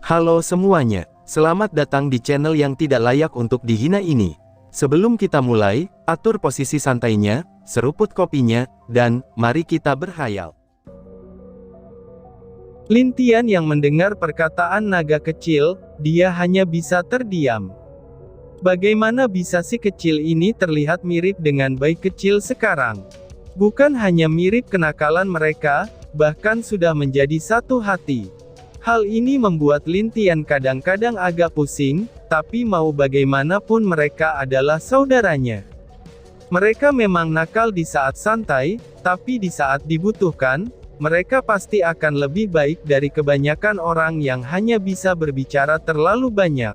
Halo semuanya, selamat datang di channel yang tidak layak untuk dihina ini. Sebelum kita mulai, atur posisi santainya, seruput kopinya, dan mari kita berkhayal. Lin Tian yang mendengar perkataan naga kecil, dia hanya bisa terdiam. Bagaimana bisa si kecil ini terlihat mirip dengan bayi kecil sekarang? Bukan hanya mirip kenakalan mereka, bahkan sudah menjadi satu hati. Hal ini membuat Lin Tian kadang-kadang agak pusing, tapi mau bagaimanapun mereka adalah saudaranya. Mereka memang nakal di saat santai, tapi di saat dibutuhkan, mereka pasti akan lebih baik dari kebanyakan orang yang hanya bisa berbicara terlalu banyak.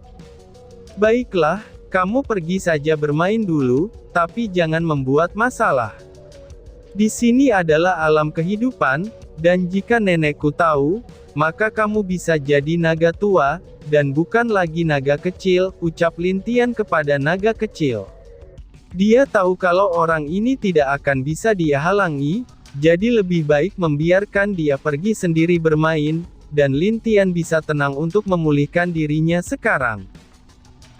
Baiklah, kamu pergi saja bermain dulu, tapi jangan membuat masalah. Di sini adalah alam kehidupan, dan jika nenekku tahu, maka kamu bisa jadi naga tua, dan bukan lagi naga kecil, ucap Lin Tian kepada naga kecil. Dia tahu kalau orang ini tidak akan bisa dia halangi, jadi lebih baik membiarkan dia pergi sendiri bermain, dan Lin Tian bisa tenang untuk memulihkan dirinya sekarang.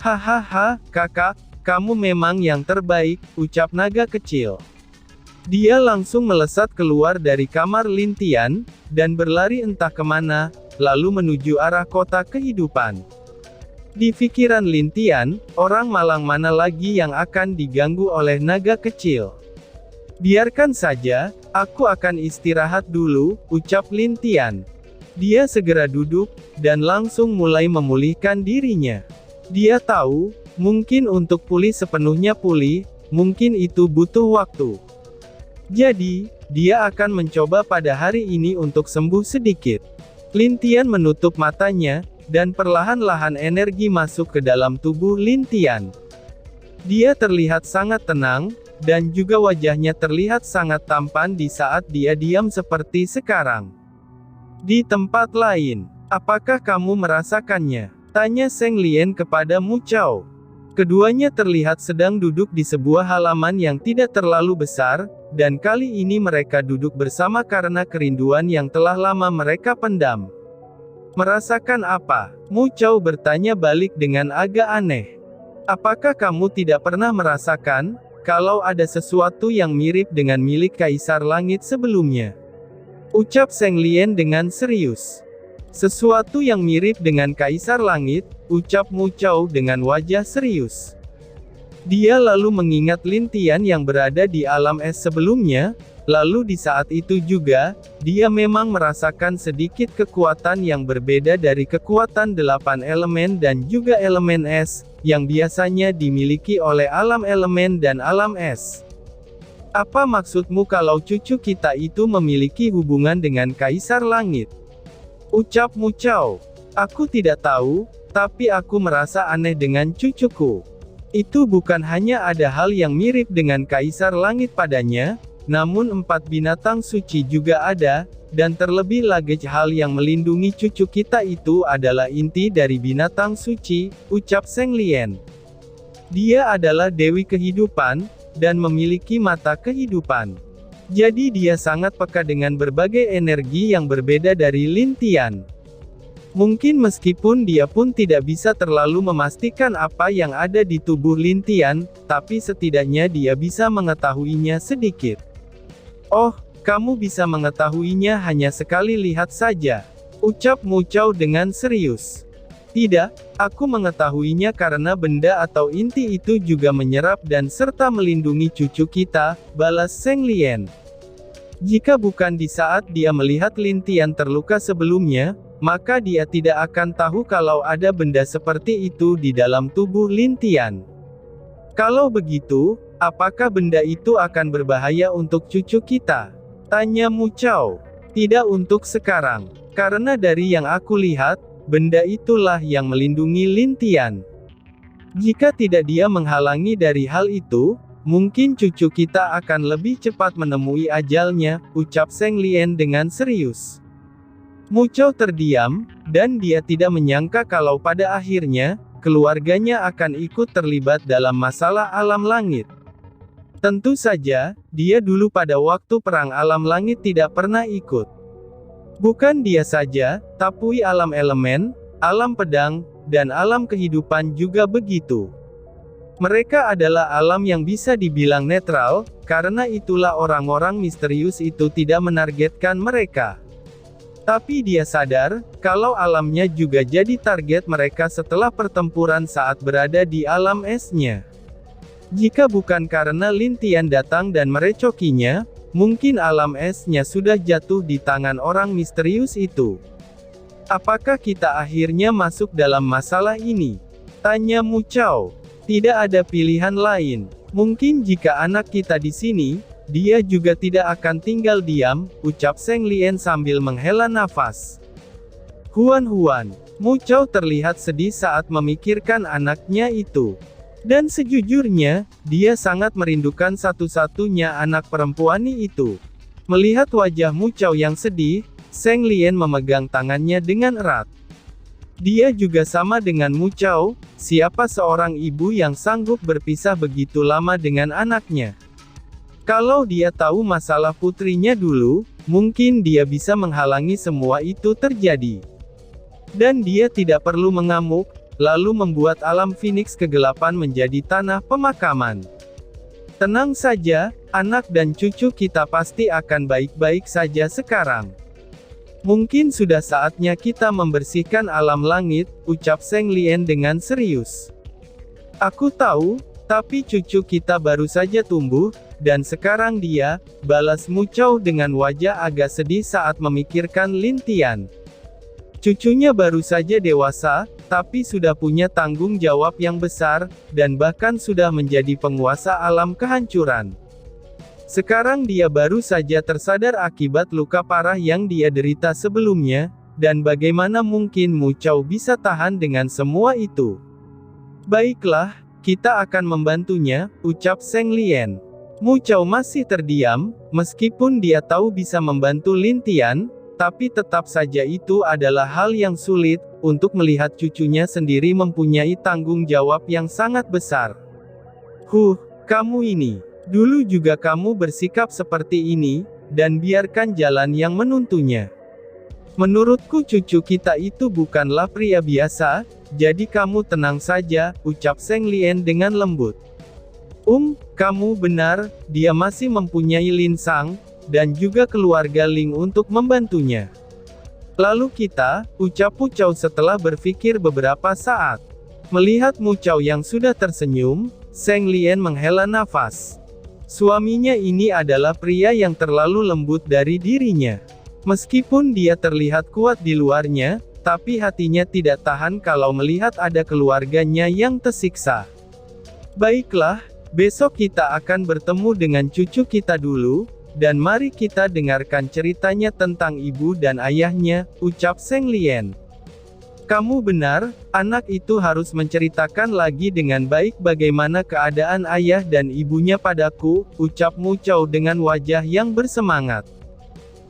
Hahaha, kakak, kamu memang yang terbaik, ucap naga kecil. Dia langsung melesat keluar dari kamar Lin Tian, dan berlari entah kemana, lalu menuju arah kota kehidupan. Di pikiran Lin Tian, orang malang mana lagi yang akan diganggu oleh naga kecil? Biarkan saja, aku akan istirahat dulu, ucap Lin Tian. Dia segera duduk, dan langsung mulai memulihkan dirinya. Dia tahu, mungkin untuk pulih sepenuhnya pulih, mungkin itu butuh waktu. Jadi, dia akan mencoba pada hari ini untuk sembuh sedikit. Lin Tian menutup matanya, dan perlahan-lahan energi masuk ke dalam tubuh Lin Tian. Dia terlihat sangat tenang, dan juga wajahnya terlihat sangat tampan di saat dia diam seperti sekarang. Di tempat lain, apakah kamu merasakannya? Tanya Zheng Lian kepada Mu Chao. Keduanya terlihat sedang duduk di sebuah halaman yang tidak terlalu besar, dan kali ini mereka duduk bersama karena kerinduan yang telah lama mereka pendam. Merasakan apa? Mu Chao bertanya balik dengan agak aneh. Apakah kamu tidak pernah merasakan, kalau ada sesuatu yang mirip dengan milik Kaisar Langit sebelumnya? Ucap Zheng Lian dengan serius. Sesuatu yang mirip dengan Kaisar Langit, ucap Mu Chao dengan wajah serius. Dia lalu mengingat Lin Tian yang berada di alam es sebelumnya, lalu di saat itu juga, dia memang merasakan sedikit kekuatan yang berbeda dari kekuatan 8 elemen dan juga elemen es, yang biasanya dimiliki oleh alam elemen dan alam es. Apa maksudmu kalau cucu kita itu memiliki hubungan dengan Kaisar Langit? Ucap Mu Chao. Aku tidak tahu, tapi aku merasa aneh dengan cucuku. Itu bukan hanya ada hal yang mirip dengan Kaisar Langit padanya, namun 4 binatang suci juga ada, dan terlebih lagi hal yang melindungi cucu kita itu adalah inti dari binatang suci, ucap Zheng Lian. Dia adalah Dewi Kehidupan, dan memiliki mata kehidupan. Jadi dia sangat peka dengan berbagai energi yang berbeda dari Lin Tian. Mungkin meskipun dia pun tidak bisa terlalu memastikan apa yang ada di tubuh Lin Tian, tapi setidaknya dia bisa mengetahuinya sedikit. Oh, kamu bisa mengetahuinya hanya sekali lihat saja, ucap Mu Chao dengan serius. Tidak, aku mengetahuinya karena benda atau inti itu juga menyerap dan serta melindungi cucu kita, balas Zheng Lian. Jika bukan di saat dia melihat Lin Tian terluka sebelumnya, maka dia tidak akan tahu kalau ada benda seperti itu di dalam tubuh Lin Tian. Kalau begitu, apakah benda itu akan berbahaya untuk cucu kita? Tanya Mu Chao. Tidak untuk sekarang, karena dari yang aku lihat, benda itulah yang melindungi Lin Tian. Jika tidak dia menghalangi dari hal itu, mungkin cucu kita akan lebih cepat menemui ajalnya, ucap Zheng Lian dengan serius. Mu Chao terdiam, dan dia tidak menyangka kalau pada akhirnya, keluarganya akan ikut terlibat dalam masalah alam langit. Tentu saja, dia dulu pada waktu perang alam langit tidak pernah ikut. Bukan dia saja, tapi alam elemen, alam pedang, dan alam kehidupan juga begitu. Mereka adalah alam yang bisa dibilang netral, karena itulah orang-orang misterius itu tidak menargetkan mereka. Tapi dia sadar, kalau alamnya juga jadi target mereka setelah pertempuran saat berada di alam esnya. Jika bukan karena Lin Tian datang dan merecokinya, mungkin alam esnya sudah jatuh di tangan orang misterius itu. Apakah kita akhirnya masuk dalam masalah ini? Tanya Mu Chao. Tidak ada pilihan lain. Mungkin jika anak kita di sini, dia juga tidak akan tinggal diam, ucap Zheng Lian sambil menghela nafas. Huan, Mu Chao terlihat sedih saat memikirkan anaknya itu. Dan sejujurnya, dia sangat merindukan satu-satunya anak perempuan itu. Melihat wajah Mu Chao yang sedih, Zheng Lian memegang tangannya dengan erat. Dia juga sama dengan Mu Chao, siapa seorang ibu yang sanggup berpisah begitu lama dengan anaknya. Kalau dia tahu masalah putrinya dulu, mungkin dia bisa menghalangi semua itu terjadi. Dan dia tidak perlu mengamuk, lalu membuat alam Phoenix kegelapan menjadi tanah pemakaman. Tenang saja, anak dan cucu kita pasti akan baik-baik saja sekarang. Mungkin sudah saatnya kita membersihkan alam langit, ucap Zheng Lian dengan serius. Aku tahu, tapi cucu kita baru saja tumbuh, dan sekarang dia, balas Mu Chao dengan wajah agak sedih saat memikirkan Lin Tian. Cucunya baru saja dewasa, tapi sudah punya tanggung jawab yang besar, dan bahkan sudah menjadi penguasa alam kehancuran. Sekarang dia baru saja tersadar akibat luka parah yang dia derita sebelumnya, dan bagaimana mungkin Mu Chao bisa tahan dengan semua itu. Baiklah, kita akan membantunya, ucap Zheng Lian. Mu Chao masih terdiam, meskipun dia tahu bisa membantu Lin Tian, tapi tetap saja itu adalah hal yang sulit, untuk melihat cucunya sendiri mempunyai tanggung jawab yang sangat besar. Kamu ini. Dulu juga kamu bersikap seperti ini, dan biarkan jalan yang menuntunnya. Menurutku cucu kita itu bukanlah pria biasa, jadi kamu tenang saja, ucap Zheng Lian dengan lembut. Kamu benar, dia masih mempunyai Lin Sang, dan juga keluarga Ling untuk membantunya. Lalu kita, ucap Mu Chao setelah berpikir beberapa saat. Melihat Mu Chao yang sudah tersenyum, Zheng Lian menghela nafas. Suaminya ini adalah pria yang terlalu lembut dari dirinya. Meskipun dia terlihat kuat di luarnya, tapi hatinya tidak tahan kalau melihat ada keluarganya yang tersiksa. Baiklah, besok kita akan bertemu dengan cucu kita dulu, dan mari kita dengarkan ceritanya tentang ibu dan ayahnya, ucap Zheng Lian. Kamu benar, anak itu harus menceritakan lagi dengan baik bagaimana keadaan ayah dan ibunya padaku, ucap Mu Chao dengan wajah yang bersemangat.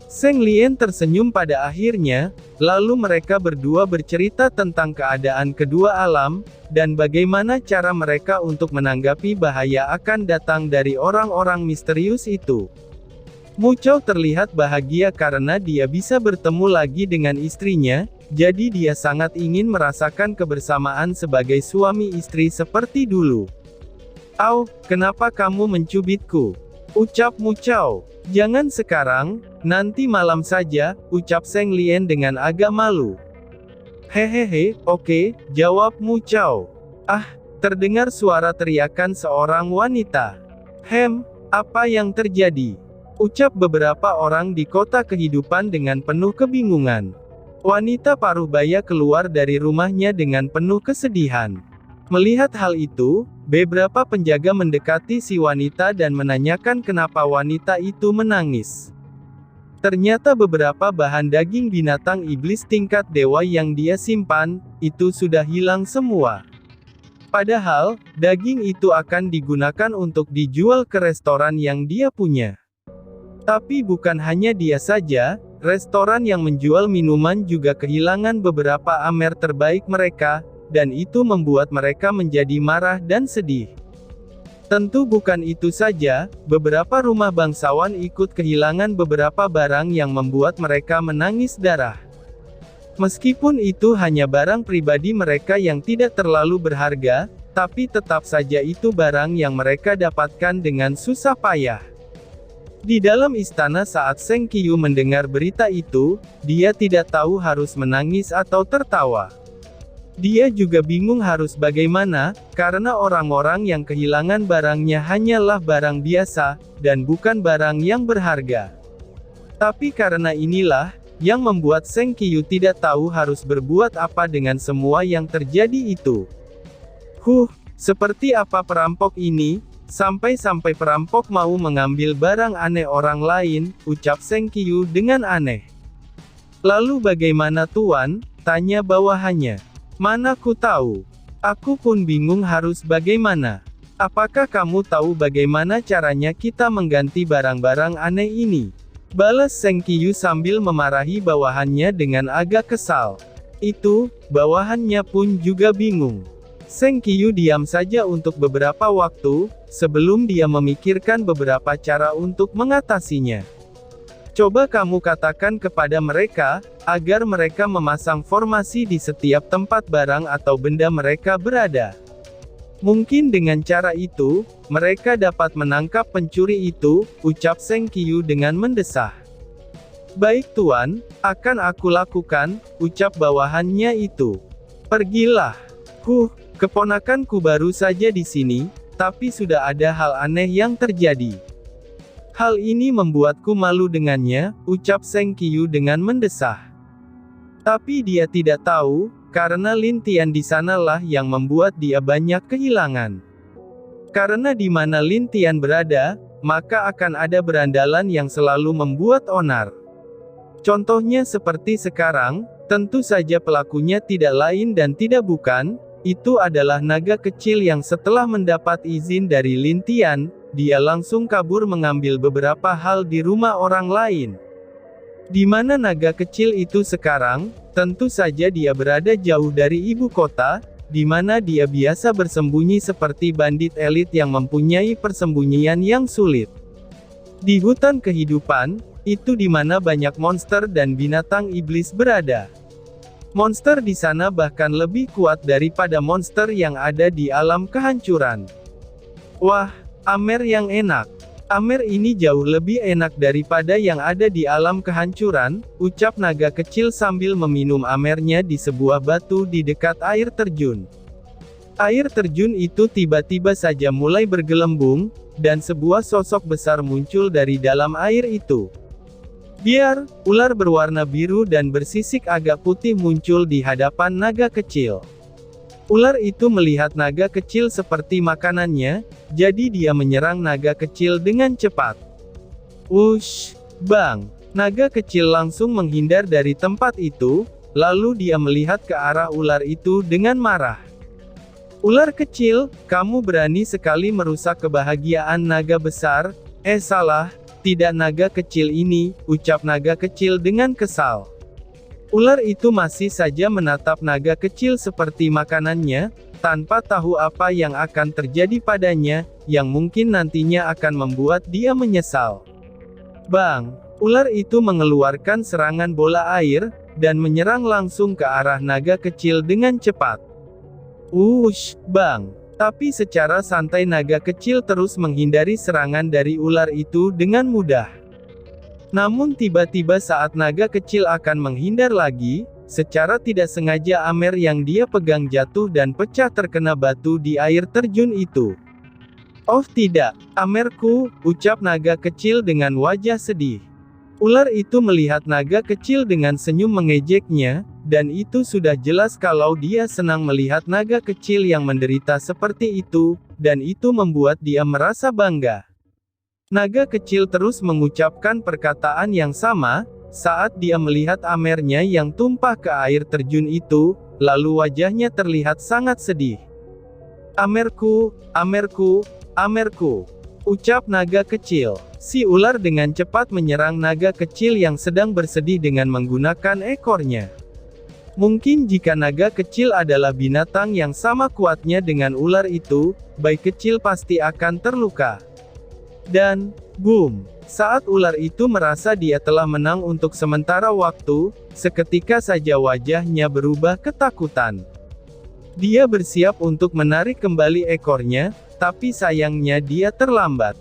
Zheng Lian tersenyum pada akhirnya, lalu mereka berdua bercerita tentang keadaan kedua alam, dan bagaimana cara mereka untuk menanggapi bahaya akan datang dari orang-orang misterius itu. Mu Chao terlihat bahagia karena dia bisa bertemu lagi dengan istrinya, jadi dia sangat ingin merasakan kebersamaan sebagai suami istri seperti dulu. Kenapa kamu mencubitku? Ucap Mu Chao. Jangan sekarang, nanti malam saja, ucap Zheng Lian dengan agak malu. Hehehe, oke, jawab Mu Chao. Terdengar suara teriakan seorang wanita. Apa yang terjadi? Ucap beberapa orang di kota kehidupan dengan penuh kebingungan. Wanita paruh baya keluar dari rumahnya dengan penuh kesedihan. Melihat hal itu, beberapa penjaga mendekati si wanita dan menanyakan kenapa wanita itu menangis. Ternyata beberapa bahan daging binatang iblis tingkat dewa yang dia simpan, itu sudah hilang semua. Padahal, daging itu akan digunakan untuk dijual ke restoran yang dia punya. Tapi bukan hanya dia saja, restoran yang menjual minuman juga kehilangan beberapa amer terbaik mereka, dan itu membuat mereka menjadi marah dan sedih. Tentu bukan itu saja, beberapa rumah bangsawan ikut kehilangan beberapa barang yang membuat mereka menangis darah. Meskipun itu hanya barang pribadi mereka yang tidak terlalu berharga, tapi tetap saja itu barang yang mereka dapatkan dengan susah payah. Di dalam istana saat Seng Qiu mendengar berita itu, dia tidak tahu harus menangis atau tertawa. Dia juga bingung harus bagaimana, karena orang-orang yang kehilangan barangnya hanyalah barang biasa, dan bukan barang yang berharga. Tapi karena inilah, yang membuat Seng Qiu tidak tahu harus berbuat apa dengan semua yang terjadi itu. Seperti apa perampok ini, sampai-sampai perampok mau mengambil barang aneh orang lain, ucap Seng Qiu dengan aneh. Lalu bagaimana Tuan? Tanya bawahannya. Mana ku tahu. Aku pun bingung harus bagaimana. Apakah kamu tahu bagaimana caranya kita mengganti barang-barang aneh ini? Balas Seng Qiu sambil memarahi bawahannya dengan agak kesal. Itu, bawahannya pun juga bingung. Seng Qiu diam saja untuk beberapa waktu, sebelum dia memikirkan beberapa cara untuk mengatasinya. Coba kamu katakan kepada mereka, agar mereka memasang formasi di setiap tempat barang atau benda mereka berada. Mungkin dengan cara itu, mereka dapat menangkap pencuri itu, ucap Seng Qiu dengan mendesah. Baik Tuan, akan aku lakukan, ucap bawahannya itu. Pergilah. Keponakanku baru saja di sini, tapi sudah ada hal aneh yang terjadi. Hal ini membuatku malu dengannya, ucap Seng Qiu dengan mendesah. Tapi dia tidak tahu, karena Lin Tian di sanalah yang membuat dia banyak kehilangan. Karena di mana Lin Tian berada, maka akan ada berandalan yang selalu membuat onar. Contohnya seperti sekarang, tentu saja pelakunya tidak lain dan tidak bukan, itu adalah naga kecil yang setelah mendapat izin dari Lin Tian, dia langsung kabur mengambil beberapa hal di rumah orang lain. Di mana naga kecil itu sekarang? Tentu saja dia berada jauh dari ibu kota, di mana dia biasa bersembunyi seperti bandit elit yang mempunyai persembunyian yang sulit. Di hutan kehidupan, itu di mana banyak monster dan binatang iblis berada. Monster di sana bahkan lebih kuat daripada monster yang ada di alam kehancuran. Wah, Amer yang enak. Amer ini jauh lebih enak daripada yang ada di alam kehancuran, ucap naga kecil sambil meminum amernya di sebuah batu di dekat air terjun. Air terjun itu tiba-tiba saja mulai bergelembung, dan sebuah sosok besar muncul dari dalam air itu. Biar, ular berwarna biru dan bersisik agak putih muncul di hadapan naga kecil. Ular itu melihat naga kecil seperti makanannya, jadi dia menyerang naga kecil dengan cepat. Wush! Bang! Naga kecil langsung menghindar dari tempat itu, lalu dia melihat ke arah ular itu dengan marah. Ular kecil, kamu berani sekali merusak kebahagiaan naga besar? Salah, tidak naga kecil ini, ucap naga kecil dengan kesal. Ular itu masih saja menatap naga kecil seperti makanannya, tanpa tahu apa yang akan terjadi padanya, yang mungkin nantinya akan membuat dia menyesal. Bang! Ular itu mengeluarkan serangan bola air, dan menyerang langsung ke arah naga kecil dengan cepat. Wush! Bang! Tapi secara santai naga kecil terus menghindari serangan dari ular itu dengan mudah. Namun tiba-tiba saat naga kecil akan menghindar lagi, secara tidak sengaja amer yang dia pegang jatuh dan pecah terkena batu di air terjun itu. Oh tidak, amerku, ucap naga kecil dengan wajah sedih. Ular itu melihat naga kecil dengan senyum mengejeknya, dan itu sudah jelas kalau dia senang melihat naga kecil yang menderita seperti itu, dan itu membuat dia merasa bangga. Naga kecil terus mengucapkan perkataan yang sama, saat dia melihat amernya yang tumpah ke air terjun itu, lalu wajahnya terlihat sangat sedih. Amerku, amerku, amerku, ucap naga kecil. Si ular dengan cepat menyerang naga kecil yang sedang bersedih dengan menggunakan ekornya. Mungkin jika naga kecil adalah binatang yang sama kuatnya dengan ular itu, bayi kecil pasti akan terluka. Dan, boom! Saat ular itu merasa dia telah menang untuk sementara waktu, seketika saja wajahnya berubah ketakutan. Dia bersiap untuk menarik kembali ekornya, tapi sayangnya dia terlambat.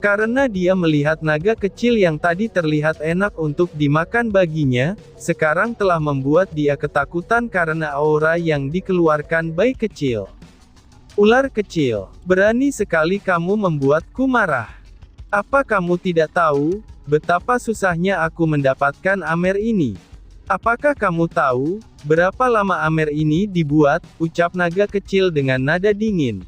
Karena dia melihat naga kecil yang tadi terlihat enak untuk dimakan baginya, sekarang telah membuat dia ketakutan karena aura yang dikeluarkan bayi kecil. Ular kecil, berani sekali kamu membuatku marah. Apa kamu tidak tahu betapa susahnya aku mendapatkan amer ini? Apakah kamu tahu berapa lama amer ini dibuat? Ucap naga kecil dengan nada dingin.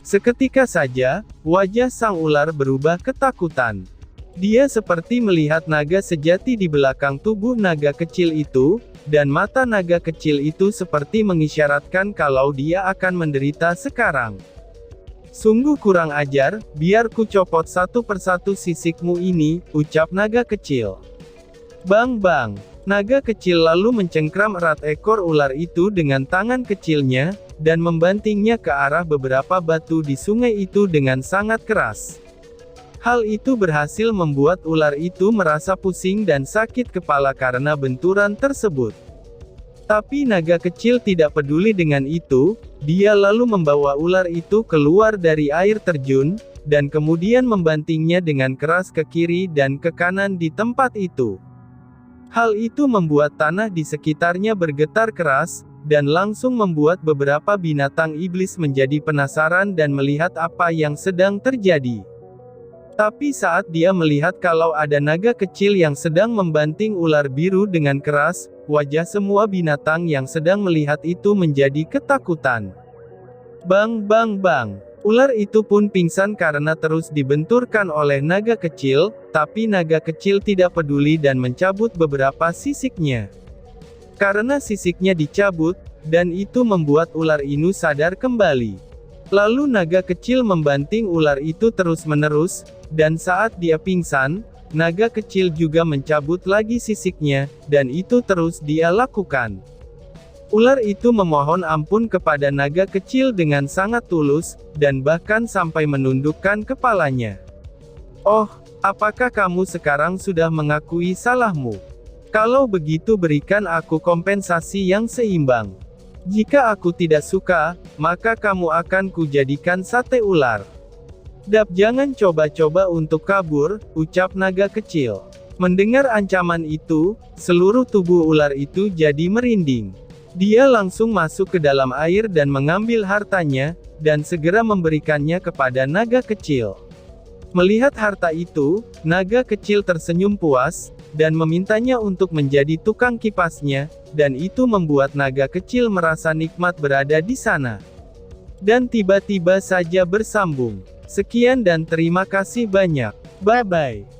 Seketika saja, wajah sang ular berubah ketakutan. Dia seperti melihat naga sejati di belakang tubuh naga kecil itu, dan mata naga kecil itu seperti mengisyaratkan kalau dia akan menderita sekarang. Sungguh kurang ajar, biar ku copot satu persatu sisikmu ini, ucap naga kecil. Bang bang, naga kecil lalu mencengkram erat ekor ular itu dengan tangan kecilnya, dan membantingnya ke arah beberapa batu di sungai itu dengan sangat keras. Hal itu berhasil membuat ular itu merasa pusing dan sakit kepala karena benturan tersebut. Tapi naga kecil tidak peduli dengan itu, dia lalu membawa ular itu keluar dari air terjun, dan kemudian membantingnya dengan keras ke kiri dan ke kanan di tempat itu. Hal itu membuat tanah di sekitarnya bergetar keras, dan langsung membuat beberapa binatang iblis menjadi penasaran dan melihat apa yang sedang terjadi. Tapi saat dia melihat kalau ada naga kecil yang sedang membanting ular biru dengan keras, wajah semua binatang yang sedang melihat itu menjadi ketakutan. Bang bang bang, ular itu pun pingsan karena terus dibenturkan oleh naga kecil, tapi naga kecil tidak peduli dan mencabut beberapa sisiknya. Karena sisiknya dicabut, dan itu membuat ular itu sadar kembali. Lalu naga kecil membanting ular itu terus-menerus, dan saat dia pingsan, naga kecil juga mencabut lagi sisiknya, dan itu terus dia lakukan. Ular itu memohon ampun kepada naga kecil dengan sangat tulus, dan bahkan sampai menundukkan kepalanya. Oh, apakah kamu sekarang sudah mengakui salahmu? Kalau begitu berikan aku kompensasi yang seimbang. Jika aku tidak suka, maka kamu akan kujadikan sate ular. Dap, jangan coba-coba untuk kabur, ucap naga kecil. Mendengar ancaman itu, seluruh tubuh ular itu jadi merinding. Dia langsung masuk ke dalam air dan mengambil hartanya, dan segera memberikannya kepada naga kecil. Melihat harta itu, naga kecil tersenyum puas, dan memintanya untuk menjadi tukang kipasnya, dan itu membuat naga kecil merasa nikmat berada di sana. Dan tiba-tiba saja bersambung. Sekian dan terima kasih banyak. Bye-bye.